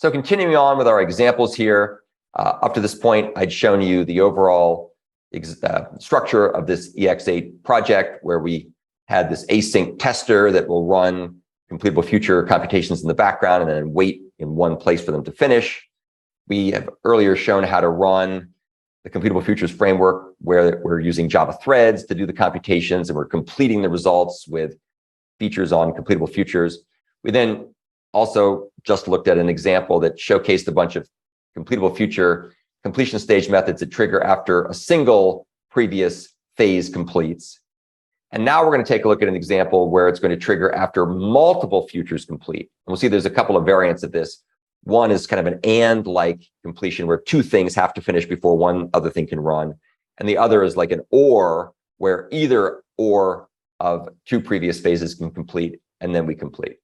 So continuing on with our examples here, up to this point, I'd shown you the overall structure of this EX8 project, where we had this async tester that will run CompletableFuture computations in the background and then wait in one place for them to finish. We have earlier shown how to run the CompletableFutures framework, where we're using Java threads to do the computations, and we're completing the results with features on CompletableFutures. We then also just looked at an example that showcased a bunch of CompletableFuture completion stage methods that trigger after a single previous phase completes. And now we're going to take a look at an example where it's going to trigger after multiple futures complete. And we'll see there's a couple of variants of this. One is kind of an and-like completion, where two things have to finish before one other thing can run. And the other is like an or, where either or of two previous phases can complete, and then we complete.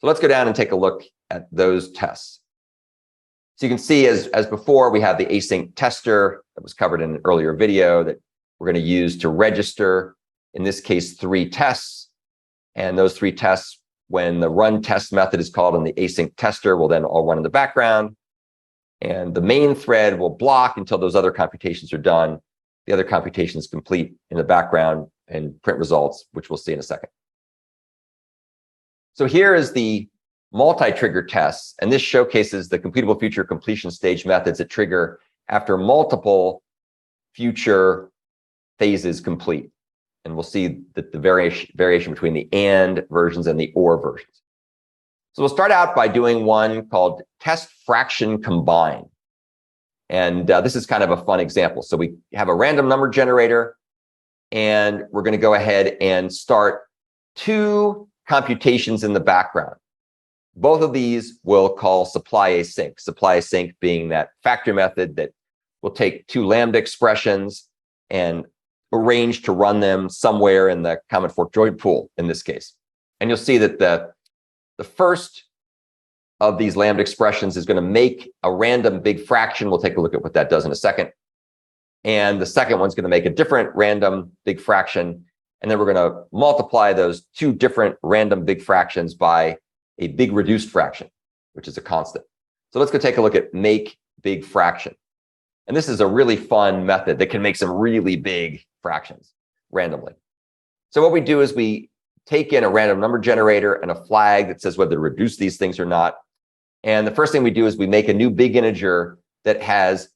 So let's go down and take a look at those tests. So you can see, as before, we have the async tester that was covered in an earlier video that we're going to use to register, in this case, 3 tests. And those 3 tests, when the run test method is called in the async tester, will then all run in the background. And the main thread will block until those other computations are done. The other computations complete in the background and print results, which we'll see in a second. So here is the multi-trigger tests, and this showcases the CompletableFuture completion stage methods that trigger after multiple future phases complete. And we'll see that the variation between the and versions and the or versions. So we'll start out by doing one called test fraction combine. And this is kind of a fun example. So we have a random number generator, and we're going to go ahead and start 2 computations in the background. Both of these we'll call supply async. Supply async being that factor method that will take 2 lambda expressions and arrange to run them somewhere in the common fork join pool in this case. And you'll see that the first of these lambda expressions is going to make a random big fraction. We'll take a look at what that does in a second. And the second one's going to make a different random big fraction. And then we're going to multiply those 2 different random big fractions by a big reduced fraction, which is a constant. So let's go take a look at make big fraction. And this is a really fun method that can make some really big fractions randomly. So what we do is we take in a random number generator and a flag that says whether to reduce these things or not. And the first thing we do is we make a new big integer that has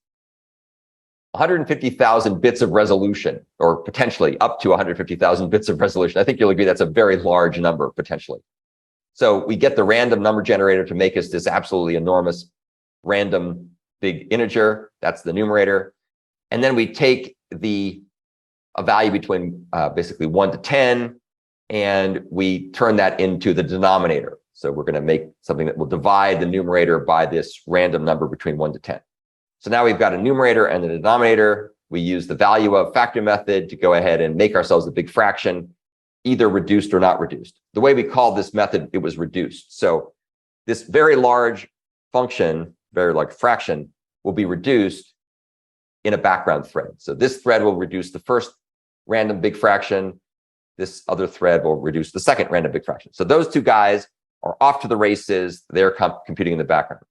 150,000 bits of resolution, or potentially up to 150,000 bits of resolution. I think you'll agree that's a very large number, potentially. So we get the random number generator to make us this absolutely enormous random big integer. That's the numerator. And then we take a value between basically 1 to 10, and we turn that into the denominator. So we're going to make something that will divide the numerator by this random number between 1 to 10. So now we've got a numerator and a denominator. We use the value of factor method to go ahead and make ourselves a big fraction, either reduced or not reduced. The way we called this method, it was reduced. So this very large function, very large fraction, will be reduced in a background thread. So this thread will reduce the first random big fraction. This other thread will reduce the second random big fraction. So those 2 guys are off to the races. They're computing in the background.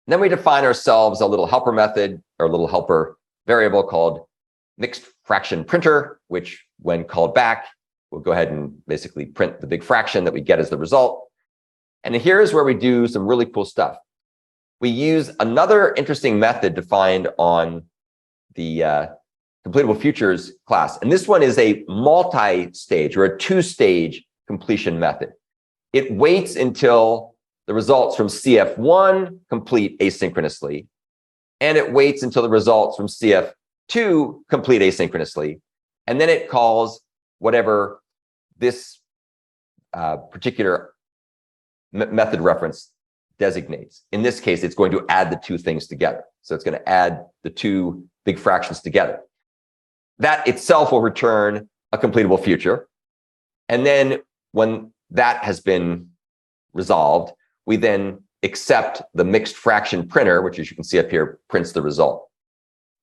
And then we define ourselves a little helper method, or a little helper variable called mixed fraction printer, which when called back, we'll go ahead and basically print the big fraction that we get as the result. And here's where we do some really cool stuff. We use another interesting method defined on the CompletableFutures class. And this one is a multi-stage, or a 2-stage completion method. It waits until the results from CF1 complete asynchronously, and it waits until the results from CF2 complete asynchronously, and then it calls whatever this particular method reference designates. In this case, it's going to add the 2 things together. So it's going to add the 2 big fractions together. That itself will return a completable future. And then when that has been resolved, we then accept the mixed fraction printer, which, as you can see up here, prints the result.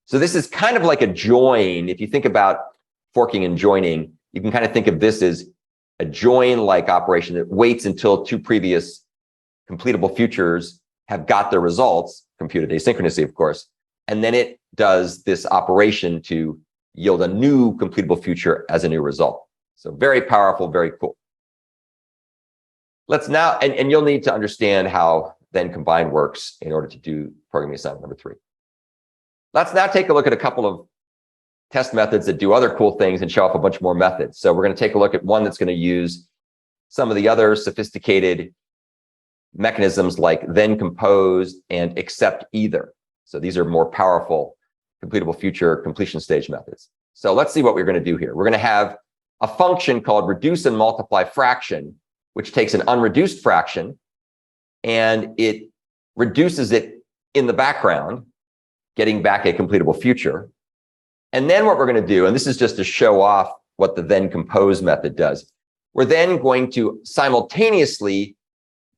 So this is kind of like a join. If you think about forking and joining, you can kind of think of this as a join-like operation that waits until 2 previous completable futures have got their results, computed asynchronously, of course, and then it does this operation to yield a new completable future as a new result. So very powerful, very cool. Let's now, and you'll need to understand how then combine works in order to do programming assignment number 3. Let's now take a look at a couple of test methods that do other cool things and show off a bunch more methods. So we're going to take a look at one that's going to use some of the other sophisticated mechanisms like then compose and except either. So these are more powerful completable future completion stage methods. So let's see what we're going to do here. We're going to have a function called reduce and multiply fraction, which takes an unreduced fraction and it reduces it in the background, getting back a completable future. And then what we're going to do, and this is just to show off what the then compose method does, we're then going to simultaneously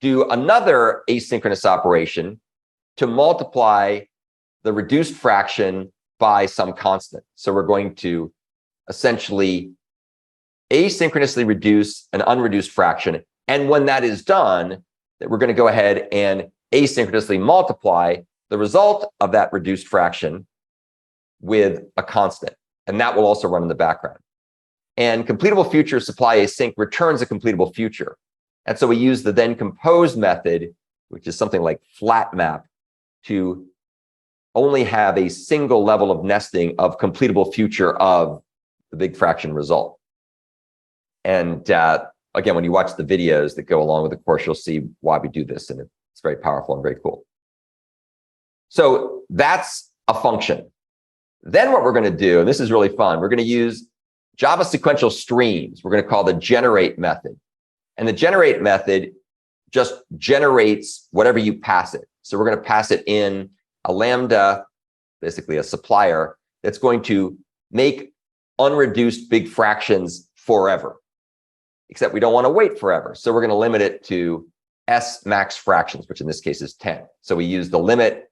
do another asynchronous operation to multiply the reduced fraction by some constant. So we're going to essentially asynchronously reduce an unreduced fraction. And when that is done, that we're going to go ahead and asynchronously multiply the result of that reduced fraction with a constant. And that will also run in the background. And completable future supply async returns a completable future. And so we use the then compose method, which is something like flat map, to only have a single level of nesting of completable future of the big fraction result. And again, when you watch the videos that go along with the course, you'll see why we do this. And it's very powerful and very cool. So that's a function. Then what we're going to do, and this is really fun, we're going to use Java sequential streams. We're going to call the generate method. And the generate method just generates whatever you pass it. So we're going to pass it in a lambda, basically a supplier, that's going to make unreduced big fractions forever. Except we don't want to wait forever. So we're going to limit it to S max fractions, which in this case is 10. So we use the limit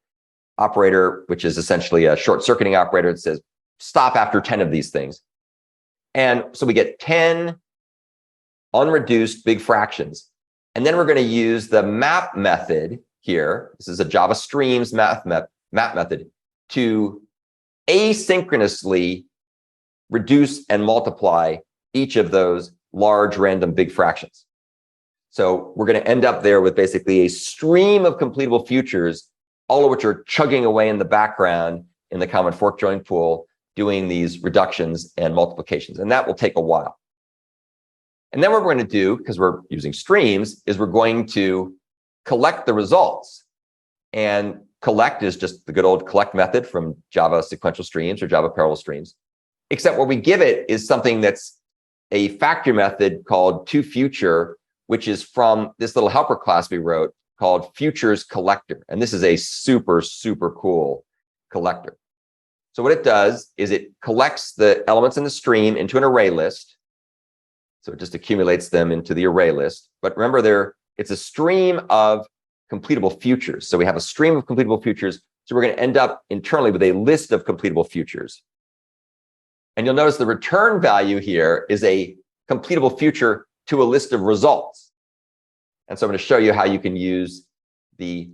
operator, which is essentially a short circuiting operator that says stop after 10 of these things. And so we get 10 unreduced big fractions. And then we're going to use the map method here. This is a Java streams map method to asynchronously reduce and multiply each of those large random big fractions. So we're going to end up there with basically a stream of completable futures, all of which are chugging away in the background in the common fork join pool, doing these reductions and multiplications. And that will take a while. And then what we're going to do, because we're using streams, is we're going to collect the results. And collect is just the good old collect method from Java sequential streams or Java parallel streams. Except what we give it is something that's a factory method called toFuture, which is from this little helper class we wrote called futures collector. And this is a super, super cool collector. So what it does is it collects the elements in the stream into an array list. So it just accumulates them into the array list. But remember, it's a stream of completable futures. So we have a stream of completable futures. So we're going to end up internally with a list of completable futures. And you'll notice the return value here is a completable future to a list of results. And so I'm going to show you how you can use the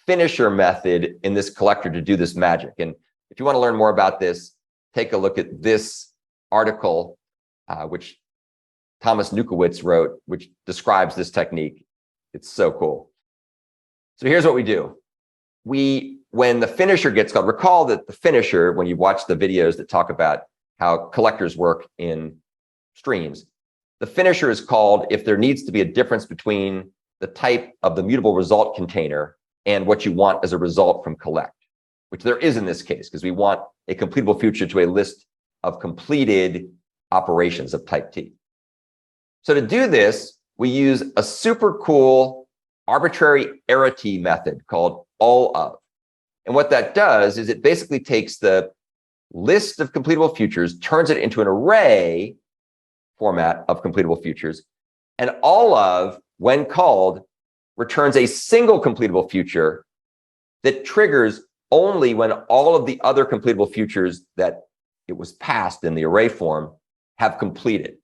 finisher method in this collector to do this magic. And if you want to learn more about this, take a look at this article, which Thomas Nukowitz wrote, which describes this technique. It's so cool. So here's what we do. When the finisher gets called, recall that the finisher, when you watch the videos that talk about how collectors work in streams, the finisher is called if there needs to be a difference between the type of the mutable result container and what you want as a result from collect, which there is in this case, because we want a completable future to a list of completed operations of type T. So to do this, we use a super cool arbitrary-arity method called all of. And what that does is it basically takes the list of completable futures, turns it into an array format of completable futures, and all of, when called, returns a single completable future that triggers only when all of the other completable futures that it was passed in the array form have completed.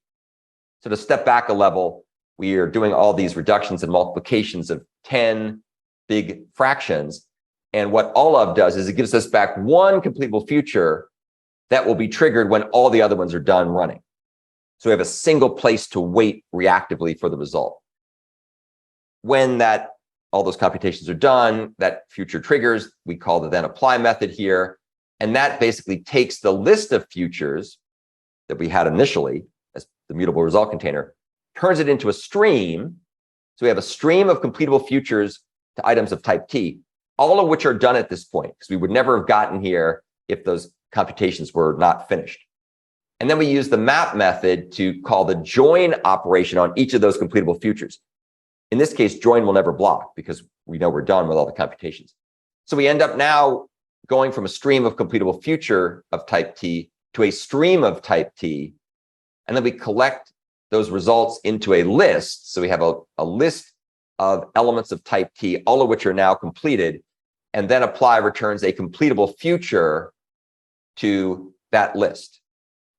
So to step back a level, we are doing all these reductions and multiplications of 10 big fractions. And what all of does is it gives us back one completable future that will be triggered when all the other ones are done running. So we have a single place to wait reactively for the result. When all those computations are done, that future triggers, we call the then apply method here. And that basically takes the list of futures that we had initially as the mutable result container, turns it into a stream. So we have a stream of completable futures to items of type T, all of which are done at this point, because we would never have gotten here if those computations were not finished. And then we use the map method to call the join operation on each of those completable futures. In this case, join will never block because we know we're done with all the computations. So we end up now going from a stream of completable future of type T to a stream of type T. And then we collect those results into a list. So we have a list of elements of type T, all of which are now completed. And then apply returns a completable future to that list.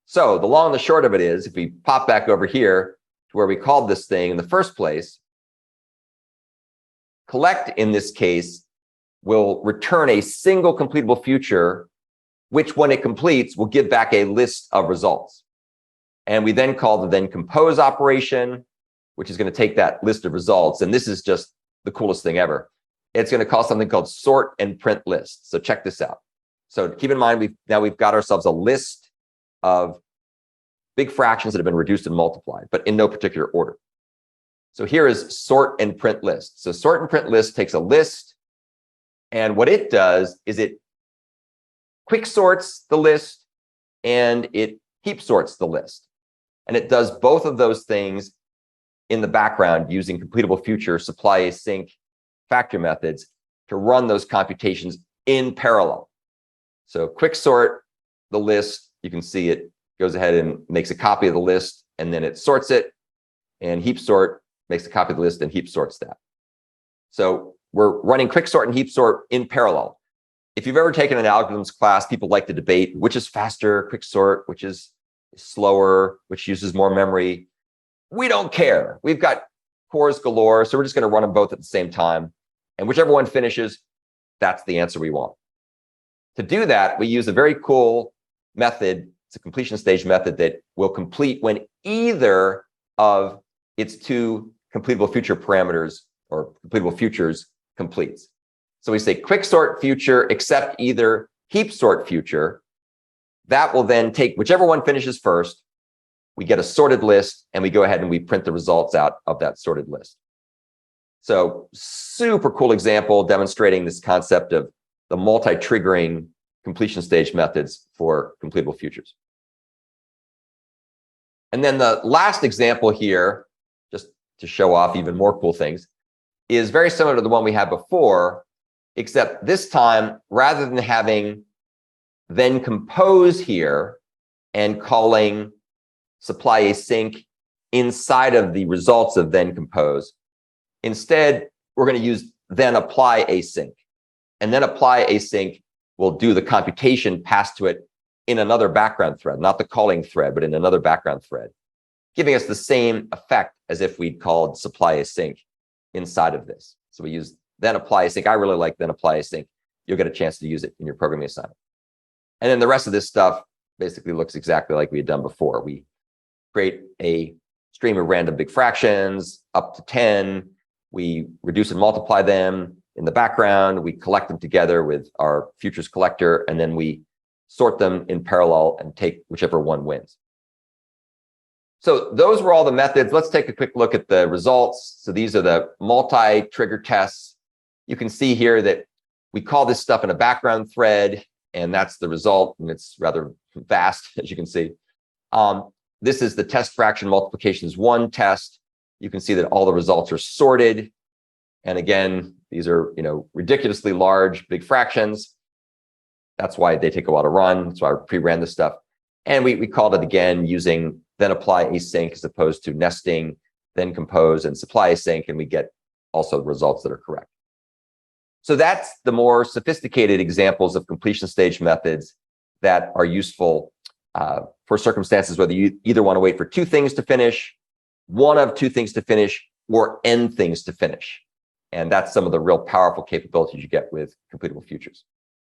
So the long and the short of it is, if we pop back over here to where we called this thing in the first place, collect in this case will return a single completable future, which when it completes will give back a list of results. And we then call the then compose operation, which is going to take that list of results. And this is just the coolest thing ever. It's going to call something called sort and print list. So check this out. So keep in mind, we've got ourselves a list of big fractions that have been reduced and multiplied, but in no particular order. So here is sort and print list. So sort and print list takes a list, and what it does is it quick sorts the list and it heap sorts the list. And it does both of those things in the background using completable future supply async factor methods to run those computations in parallel. So quick sort the list, you can see it goes ahead and makes a copy of the list, and then it sorts it, and heap sort makes a copy of the list and heap sorts that. So we're running quick sort and heap sort in parallel. If you've ever taken an algorithms class, people like to debate which is faster, quick sort, which is slower, which uses more memory. We don't care. We've got cores galore, so we're just going to run them both at the same time. And whichever one finishes, that's the answer we want. To do that, we use a very cool method. It's a completion stage method that will complete when either of its two completable future parameters or completable futures completes. So we say quick sort future except either heap sort future. That will then take whichever one finishes first. We get a sorted list, and we go ahead and we print the results out of that sorted list. So super cool example demonstrating this concept of the multi-triggering completion stage methods for completable futures. And then the last example here, just to show off even more cool things, is very similar to the one we had before, except this time, rather than having then compose here and calling supply async inside of the results of then compose, instead, we're going to use then apply async. And then apply async will do the computation passed to it in another background thread, not the calling thread, but in another background thread, giving us the same effect as if we'd called supply async inside of this. So we use then apply async. I really like then apply async. You'll get a chance to use it in your programming assignment. And then the rest of this stuff basically looks exactly like we had done before. We create a stream of random big fractions up to 10. We reduce and multiply them in the background. We collect them together with our futures collector, and then we sort them in parallel and take whichever one wins. So those were all the methods. Let's take a quick look at the results. So these are the multi-trigger tests. You can see here that we call this stuff in a background thread, and that's the result, and it's rather vast, as you can see. This is the test fraction multiplications 1 test. You can see that all the results are sorted. And again, these are ridiculously large big fractions. That's why they take a while to run. That's why I pre-ran this stuff. And we called it again using then apply async as opposed to nesting, then compose and supply async, and we get also results that are correct. So that's the more sophisticated examples of completion stage methods that are useful for circumstances whether you either want to wait for 2 things to finish, one of two things to finish or n things to finish. And that's some of the real powerful capabilities you get with completable futures.